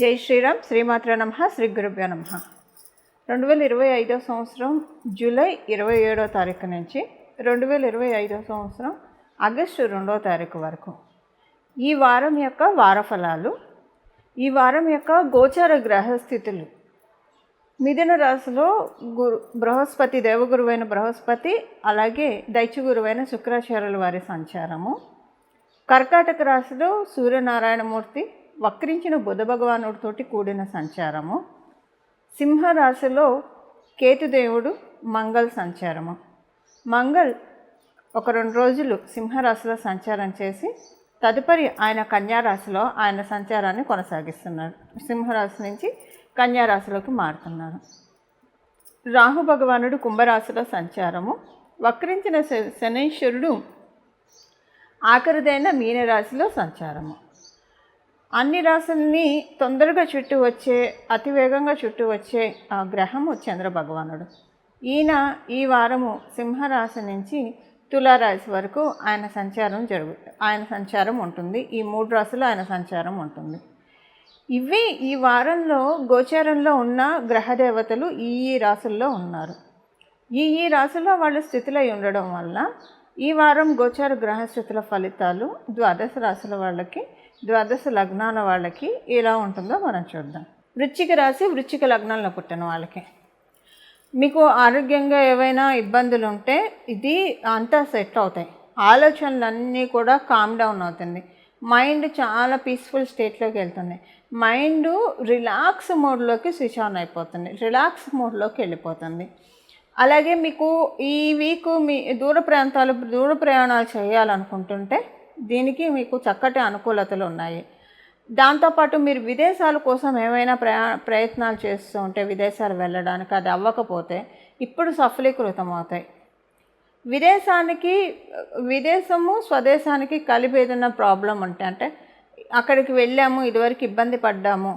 జై శ్రీరామ్. శ్రీమాత్ర నమః. శ్రీ గురుభ్యో నమః. 2025 సంవత్సరం జూలై 27వ తారీఖు నుంచి 2025 సంవత్సరం ఆగస్టు 2వ తారీఖు వరకు ఈ వారం యొక్క వారఫలాలు, ఈ వారం యొక్క గోచార గ్రహస్థితులు. మిథున రాశిలో బృహస్పతి, దేవగురువైన బృహస్పతి, అలాగే దైత్య గురువైన శుక్రాచార్యుల వారి సంచారము. కర్కాటక రాశిలో సూర్యనారాయణమూర్తి వక్రించిన బుధ భగవానుడితోటి కూడిన సంచారము. సింహరాశిలో కేతుదేవుడు మంగళ సంచారము. మంగళ్ ఒక 2 రోజులు సింహరాశిలో సంచారం చేసి తదుపరి ఆయన కన్యారాశిలో ఆయన సంచారాన్ని కొనసాగిస్తున్నారు. సింహరాశి నుంచి కన్యారాశిలోకి మారుతున్నారు. రాహు భగవానుడు కుంభరాశిలో సంచారము. వక్రించిన శనీశ్వరుడు ఆఖరిదైన మీనరాశిలో సంచారము. అన్ని రాశుల్ని తొందరగా చుట్టూ వచ్చే, అతివేగంగా చుట్టూ వచ్చే ఆ గ్రహము చంద్ర భగవానుడు. ఈయన ఈ వారము సింహరాశి నుంచి తులారాశి వరకు ఆయన సంచారం ఉంటుంది. ఈ 3 రాశులు ఆయన సంచారం ఉంటుంది. ఇవి ఈ వారంలో గోచారంలో ఉన్న గ్రహదేవతలు ఈ రాశుల్లో ఉన్నారు. ఈ రాశుల్లో వాళ్ళు స్థితులై ఉండడం వల్ల ఈ వారం గోచార గ్రహస్థితుల ఫలితాలు ద్వాదశ రాశుల వాళ్ళకి, ద్వాదశ లగ్నాల వాళ్ళకి ఎలా ఉంటుందో మనం చూద్దాం. వృశ్చిక రాశి, వృశ్చిక లగ్నాల్లో పుట్టిన వాళ్ళకి మీకు ఆరోగ్యంగా ఏవైనా ఇబ్బందులు ఉంటే ఇది అంతా సెట్ అవుతాయి. ఆలోచనలన్నీ కూడా కామ్ డౌన్ అవుతుంది. మైండ్ చాలా పీస్ఫుల్ స్టేట్లోకి వెళ్తుంది. మైండ్ రిలాక్స్ మోడ్లోకి స్విచ్ ఆన్ అయిపోతుంది, రిలాక్స్ మోడ్లోకి వెళ్ళిపోతుంది. అలాగే మీకు ఈ వీక్ మీ దూర ప్రయాణాలు చేయాలనుకుంటుంటే దీనికి మీకు చక్కటి అనుకూలతలు ఉన్నాయి. దాంతోపాటు మీరు విదేశాల కోసం ఏమైనా ప్రయత్నాలు చేస్తూ ఉంటే, విదేశాలు వెళ్ళడానికి అది అవ్వకపోతే ఇప్పుడు సఫలీకృతం అవుతాయి. విదేశము స్వదేశానికి కలిపి ఏదైనా ప్రాబ్లం ఉంటే, అంటే అక్కడికి వెళ్ళాము, ఇదివరకు ఇబ్బంది పడ్డాము,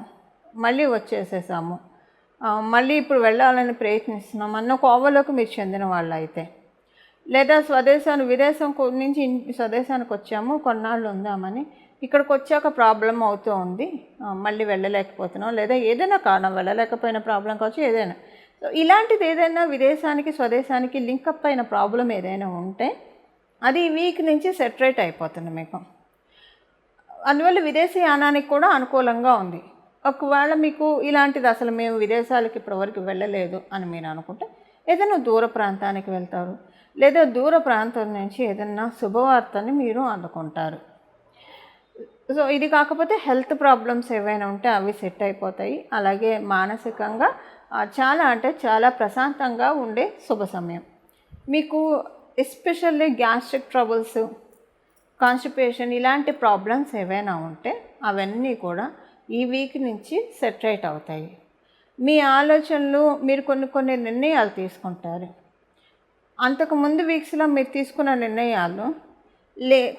మళ్ళీ వచ్చేసేసాము, మళ్ళీ ఇప్పుడు వెళ్ళాలని ప్రయత్నిస్తున్నాం అన్న కోవలోకి మీరు చెందిన వాళ్ళు అయితే, లేదా విదేశం నుంచి స్వదేశానికి వచ్చాము, కొన్నాళ్ళు ఉందామని ఇక్కడికి వచ్చాక ప్రాబ్లం అవుతూ ఉంది, మళ్ళీ వెళ్ళలేకపోతున్నాం, లేదా ఏదైనా కారణం, వెళ్ళలేకపోయిన ప్రాబ్లం కావచ్చు ఏదైనా. సో ఇలాంటిది ఏదైనా విదేశానికి స్వదేశానికి లింకప్ అయిన ప్రాబ్లం ఏదైనా ఉంటే అది ఈ వీక్ నుంచి సెటరేట్ అయిపోతుంది మీకు. అందువల్ల విదేశీ యానానికి కూడా అనుకూలంగా ఉంది. ఒకవేళ మీకు ఇలాంటిది అసలు మేము విదేశాలకు ఇప్పటివరకు వెళ్ళలేదు అని మీరు అనుకుంటే ఏదైనా దూర ప్రాంతానికి వెళ్తారు, లేదా దూర ప్రాంతం నుంచి ఏదైనా శుభవార్తని మీరు అందుకుంటారు. సో ఇది కాకపోతే హెల్త్ ప్రాబ్లమ్స్ ఏవైనా ఉంటే అవి సెట్ అయిపోతాయి. అలాగే మానసికంగా చాలా ప్రశాంతంగా ఉండే శుభ సమయం. మీకు ఎస్పెషల్లీ గ్యాస్ట్రిక్ ట్రబుల్స్, కాన్స్టిపేషన్ ఇలాంటి ప్రాబ్లమ్స్ ఏవైనా ఉంటే అవన్నీ కూడా ఈ వీక్ నుంచి సెటరేట్ అవుతాయి. మీ ఆలోచనలు, మీరు కొన్ని నిర్ణయాలు తీసుకుంటారు. అంతకుముందు వీక్స్లో మీరు తీసుకున్న నిర్ణయాలు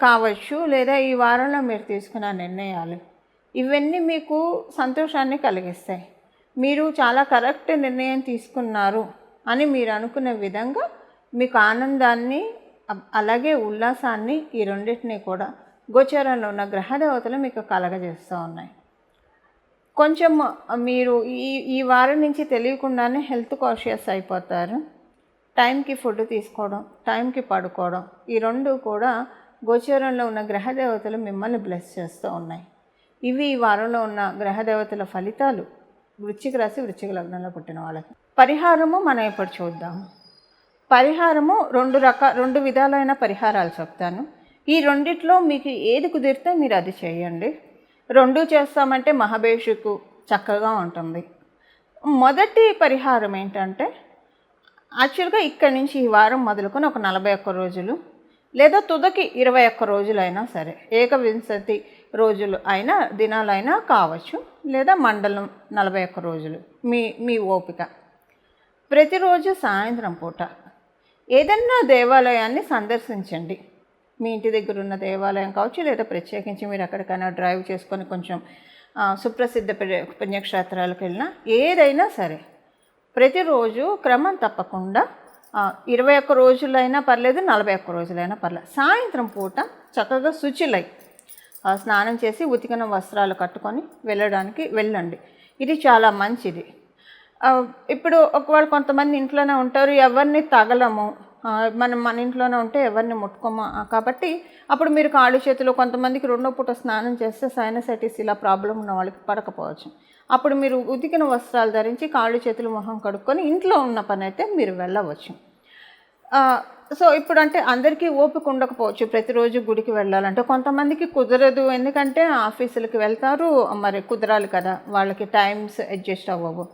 కావచ్చు, లేదా ఈ వారంలో మీరు తీసుకున్న నిర్ణయాలు, ఇవన్నీ మీకు సంతోషాన్ని కలిగిస్తాయి. మీరు చాలా కరెక్ట్ నిర్ణయం తీసుకున్నారు అని మీరు అనుకునే విధంగా మీకు ఆనందాన్ని, అలాగే ఉల్లాసాన్ని, ఈ రెండింటినీ కూడా గోచారంలో ఉన్న గ్రహదేవతలు మీకు కలగజేస్తూ ఉన్నాయి. కొంచెం మీరు ఈ వారం నుంచి తెలియకుండానే హెల్త్ కాన్షియస్ అయిపోతారు. టైంకి ఫుడ్ తీసుకోవడం, టైంకి పడుకోవడం, ఈ 2 కూడా గోచారంలో ఉన్న గ్రహదేవతలు మిమ్మల్ని బ్లెస్ చేస్తూ ఉన్నాయి. ఇవి ఈ వారంలో ఉన్న గ్రహదేవతల ఫలితాలు వృశ్చిక రాశి, వృశ్చిక లగ్నంలో పుట్టిన వాళ్ళకి. పరిహారము మనం ఇప్పుడు చూద్దాము. పరిహారము 2 విధాలైన పరిహారాలు చెప్తాను. ఈ రెండిట్లో మీకు ఏది కుదిరితే మీరు అది చేయండి. 2 చేస్తామంటే మహాభేషుకు చక్కగా ఉంటుంది. మొదటి పరిహారం ఏంటంటే, యాక్చువల్గా ఇక్కడి నుంచి ఈ వారం మొదలుకొని ఒక 41 రోజులు, లేదా తుదకి 21 రోజులైనా సరే, ఏకవింశతి రోజులు అయినా, దినాలైనా కావచ్చు, లేదా మండలం 41 రోజులు, మీ ఓపిక. ప్రతిరోజు సాయంత్రం పూట ఏదన్నా దేవాలయాన్ని సందర్శించండి. మీ ఇంటి దగ్గర ఉన్న దేవాలయం కావచ్చు, లేదా ప్రత్యేకించి మీరు ఎక్కడికైనా డ్రైవ్ చేసుకొని కొంచెం సుప్రసిద్ధ పుణ్యక్షేత్రాలకు వెళ్ళినా, ఏదైనా సరే ప్రతిరోజు క్రమం తప్పకుండా 21 రోజులైనా పర్లేదు, 41 రోజులైనా పర్లేదు, సాయంత్రం పూట చక్కగా శుచిలై స్నానం చేసి ఉతికిన వస్త్రాలు కట్టుకొని వెళ్ళండి. ఇది చాలా మంచిది. ఇప్పుడు ఒకవేళ కొంతమంది ఇంట్లోనే ఉంటారు, ఎవరిని తగలము, మన ఇంట్లోనే ఉంటే ఎవరిని ముట్టుకోము, కాబట్టి అప్పుడు మీరు కాళ్ళు చేతులు, కొంతమందికి 2వ పూట స్నానం చేస్తే సైనసైటిస్ ఇలా ప్రాబ్లం ఉన్న వాళ్ళకి పడకపోవచ్చు. అప్పుడు మీరు ఉతికిన వస్త్రాలు ధరించి కాళ్ళు చేతులు మొహం కడుక్కొని ఇంట్లో ఉన్న పని అయితే మీరు వెళ్ళవచ్చు. సో ఇప్పుడు అంటే అందరికీ ఓపిక ఉండకపోవచ్చు ప్రతిరోజు గుడికి వెళ్ళాలంటే, కొంతమందికి కుదరదు, ఎందుకంటే ఆఫీసులకి వెళ్తారు, మరి కుదరాలి కదా, వాళ్ళకి టైమ్స్ అడ్జస్ట్ అవ్వవు.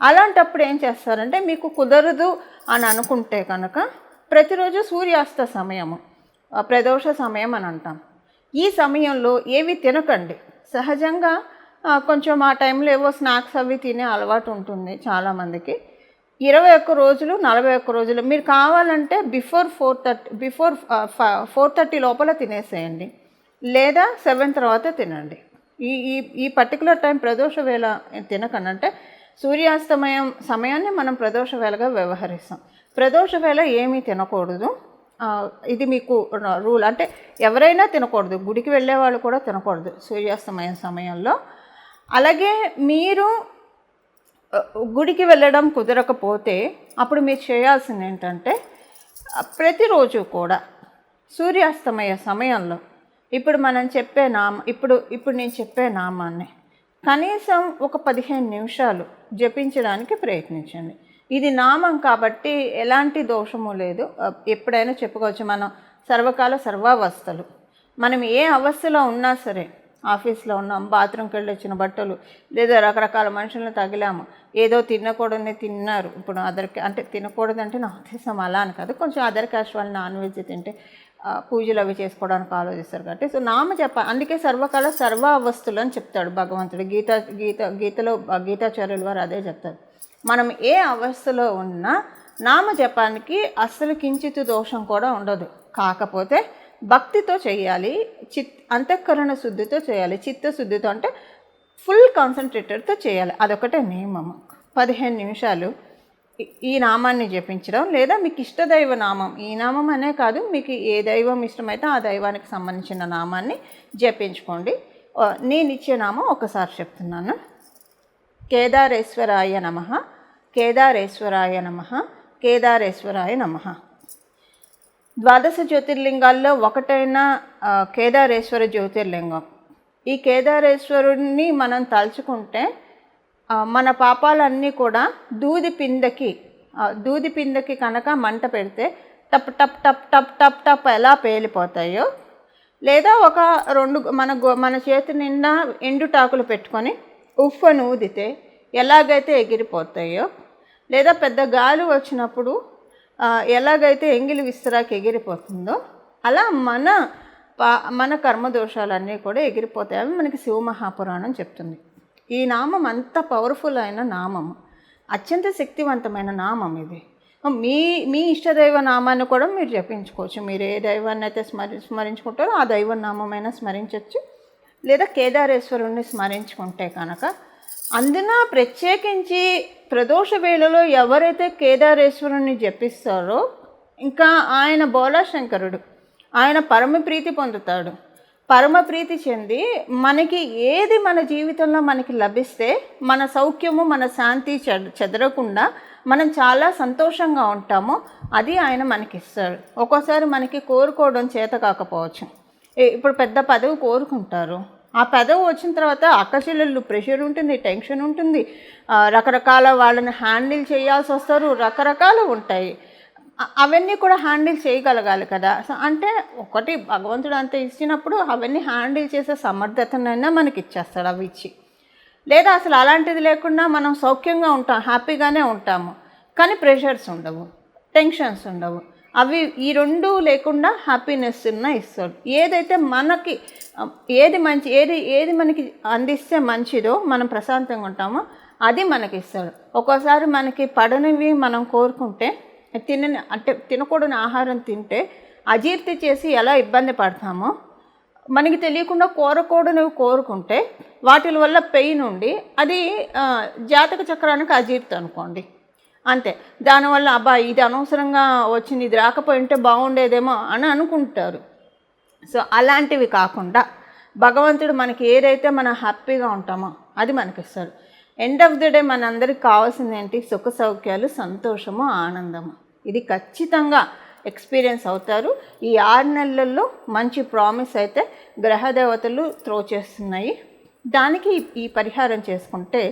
అలాంటప్పుడు ఏం చేస్తారంటే, మీకు కుదరదు అని అనుకుంటే కనుక ప్రతిరోజు సూర్యాస్త సమయము, ప్రదోష సమయం అని అంటాం, ఈ సమయంలో ఏవి తినకండి. సహజంగా కొంచెం ఆ టైంలో ఏవో స్నాక్స్ అవి తినే అలవాటు ఉంటుంది చాలామందికి. 21 రోజులు 41 రోజులు మీరు కావాలంటే బిఫోర్ 4:30 లోపల తినేసేయండి, లేదా 7 తర్వాత తినండి. ఈ పర్టికులర్ టైం ప్రదోష వేళ తినకండి. అంటే సూర్యాస్తమయం సమయాన్ని మనం ప్రదోష వేళగా వ్యవహరిస్తాం. ప్రదోష వేళ ఏమీ తినకూడదు, ఇది మీకు రూల్. అంటే ఎవరైనా తినకూడదు, గుడికి వెళ్ళే వాళ్ళు కూడా తినకూడదు సూర్యాస్తమయం సమయంలో. అలాగే మీరు గుడికి వెళ్ళడం కుదరకపోతే అప్పుడు మీరు చేయాల్సింది ఏంటంటే, ప్రతిరోజు కూడా సూర్యాస్తమయ సమయంలో ఇప్పుడు మనం చెప్పే ఇప్పుడు నేను చెప్పే నామాన్ని కనీసం ఒక 15 నిమిషాలు జపించడానికి ప్రయత్నించండి. ఇది నామం కాబట్టి ఎలాంటి దోషము లేదు, ఎప్పుడైనా చెప్పుకోవచ్చు. మనం సర్వకాల సర్వావస్థలు, మనం ఏ అవస్థలో ఉన్నా సరే, ఆఫీస్లో ఉన్నాం, బాత్రూమ్కి వెళ్ళి వచ్చిన బట్టలు, లేదా రకరకాల మనుషులను తగిలాము, ఏదో తినకూడదని తిన్నారు. ఇప్పుడు అంటే తినకూడదంటే నా ఉద్దేశం అలా అని కాదు, కొంచెం అదర్ క్యాస్ట్ వాళ్ళు నాన్ వెజ్ తింటే పూజలు అవి చేసుకోవడానికి ఆలోచిస్తారు కాబట్టి. సో అందుకే సర్వకాల సర్వ అవస్థలు అని చెప్తాడు భగవంతుడు. గీతలో గీతాచార్యుల వారు అదే చెప్తారు. మనం ఏ అవస్థలో ఉన్నా నామజపానికి అస్సలు కించిత్ దోషం కూడా ఉండదు. కాకపోతే భక్తితో చేయాలి, అంతఃకరణ శుద్ధితో చేయాలి, చిత్తశుద్ధితో, అంటే ఫుల్ కాన్సన్ట్రేటెడ్తో చేయాలి. అదొకటే నియమము. 15 నిమిషాలు ఈ నామాన్ని జపించడం, లేదా మీకు ఇష్టదైవ నామం, ఈ నామం అనే కాదు, మీకు ఏ దైవం ఇష్టమైతే ఆ దైవానికి సంబంధించిన నామాన్ని జపించుకోండి. నేను ఇచ్చే నామం ఒకసారి చెప్తున్నాను. కేదారేశ్వరాయ నమః, కేదారేశ్వరాయ నమః, కేదారేశ్వరాయ నమః. 12 జ్యోతిర్లింగాల్లో ఒకటైన కేదారేశ్వర జ్యోతిర్లింగం. ఈ కేదారేశ్వరుణ్ణి మనం తలుచుకుంటే మన పాపాలన్నీ కూడా దూది పిందకి కనుక మంట పెడితే టప్ టప్ టప్ టప్ టప్ టప్ ఎలా పేలిపోతాయో, లేదా ఒక 2 మన చేతి నిండా ఎండుటాకులు పెట్టుకొని ఉఫ్ఫను ఊదితే ఎలాగైతే ఎగిరిపోతాయో, లేదా పెద్ద గాలి వచ్చినప్పుడు ఎలాగైతే ఎంగిలి విస్తరాకి ఎగిరిపోతుందో, అలా మన కర్మదోషాలన్నీ కూడా ఎగిరిపోతాయి. అవి మనకి శివమహాపురాణం చెప్తుంది. ఈ నామం అంత పవర్ఫుల్ అయిన నామము, అత్యంత శక్తివంతమైన నామం ఇది. మీ ఇష్టదైవ నామాన్ని కూడా మీరు జపించుకోవచ్చు. మీరు ఏ దైవాన్ని అయితే స్మరించుకుంటారో ఆ దైవ నామమైనా స్మరించవచ్చు, లేదా కేదారేశ్వరుణ్ణి స్మరించుకుంటే కనుక. అందున ప్రత్యేకించి ప్రదోష వేళలో ఎవరైతే కేదారేశ్వరుణ్ణి జపిస్తారో, ఇంకా ఆయన బోలాశంకరుడు, ఆయన పరమప్రీతి పొందుతాడు. పరమప్రీతి చెంది మనకి ఏది మన జీవితంలో మనకి లభిస్తే మన సౌఖ్యము, మన శాంతి చెదరకుండా మనం చాలా సంతోషంగా ఉంటామో అది ఆయన మనకిస్తాడు. ఒక్కోసారి మనకి కోరుకోవడం చేత కాకపోవచ్చు. ఇప్పుడు పెద్ద పదవి కోరుకుంటారు, ఆ పదవి వచ్చిన తర్వాత అక్కచెల్లెళ్ళు ప్రెషర్ ఉంటుంది, టెన్షన్ ఉంటుంది, రకరకాల వాళ్ళని హ్యాండిల్ చేయాల్సి వస్తారు, రకరకాలు ఉంటాయి. అవన్నీ కూడా హ్యాండిల్ చేయగలగాలి కదా. అంటే ఒకటి భగవంతుడు అంత ఇచ్చినప్పుడు అవన్నీ హ్యాండిల్ చేసే సమర్థతనైనా మనకి ఇచ్చేస్తాడు అవి ఇచ్చి. లేదా అసలు అలాంటిది లేకుండా మనం సౌఖ్యంగా ఉంటాం, హ్యాపీగానే ఉంటాము, కానీ ప్రెషర్స్ ఉండవు, టెన్షన్స్ ఉండవు. అవి ఈ 2 లేకుండా హ్యాపీనెస్ ఇస్తాడు. ఏదైతే మనకి ఏది మనకి అందిస్తే మంచిదో, మనం ప్రశాంతంగా ఉంటామో అది మనకి ఇస్తాడు. ఒక్కోసారి మనకి పడనివి మనం కోరుకుంటే, తినకూడని ఆహారం తింటే అజీర్తి చేసి ఎలా ఇబ్బంది పడతామో, మనకి తెలియకుండా కోరకూడనివి కోరుకుంటే వాటి వల్ల పెయిన్ ఉండి అది జాతక చక్రానికి అజీర్తి అనుకోండి, అంతే. దానివల్ల అబ్బా ఇది అనవసరంగా వచ్చింది, ఇది రాకపోయింటే బాగుండేదేమో అని అనుకుంటారు. సో అలాంటివి కాకుండా భగవంతుడు మనకి ఏదైతే మనం హ్యాపీగా ఉంటామో అది మనకిస్తాడు. ఎండ్ ఆఫ్ ది డే మనందరికి కావాల్సింది ఏంటి? సుఖ సౌఖ్యాలు, సంతోషము, ఆనందము. ఇది ఖచ్చితంగా ఎక్స్పీరియన్స్ అవుతారు. ఈ 6 నెలల్లో మంచి ప్రామిస్ అయితే గ్రహదేవతలు త్రో చేస్తున్నాయి. దానికి ఈ పరిహారం చేసుకుంటే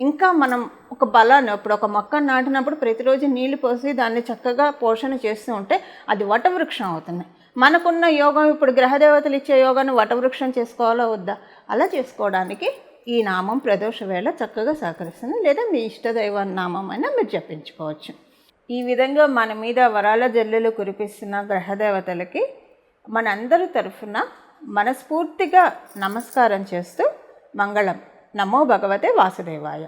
ఇంకా మనం ఒక బలాన్ని, ఇప్పుడు ఒక మొక్కను నాటినప్పుడు ప్రతిరోజు నీళ్లు పోసి దాన్ని చక్కగా పోషణ చేస్తూ ఉంటే అది వటవృక్షం అవుతుంది. మనకున్న యోగం, ఇప్పుడు గ్రహదేవతలు ఇచ్చే యోగాన్ని వటవృక్షం చేసుకోవాలా వద్దా? అలా చేసుకోవడానికి ఈ నామం ప్రదోష వేళ చక్కగా సహకరిస్తుంది. లేదా మీ ఇష్టదైవ నామం అయినా మీరు జపించుకోవచ్చు. ఈ విధంగా మన మీద వరాల జల్లులు కురిపిస్తున్న గ్రహదేవతలకి మనందరి తరఫున మనస్ఫూర్తిగా నమస్కారం చేస్తూ మంగళం. నమో భగవతే వాసుదేవాయ.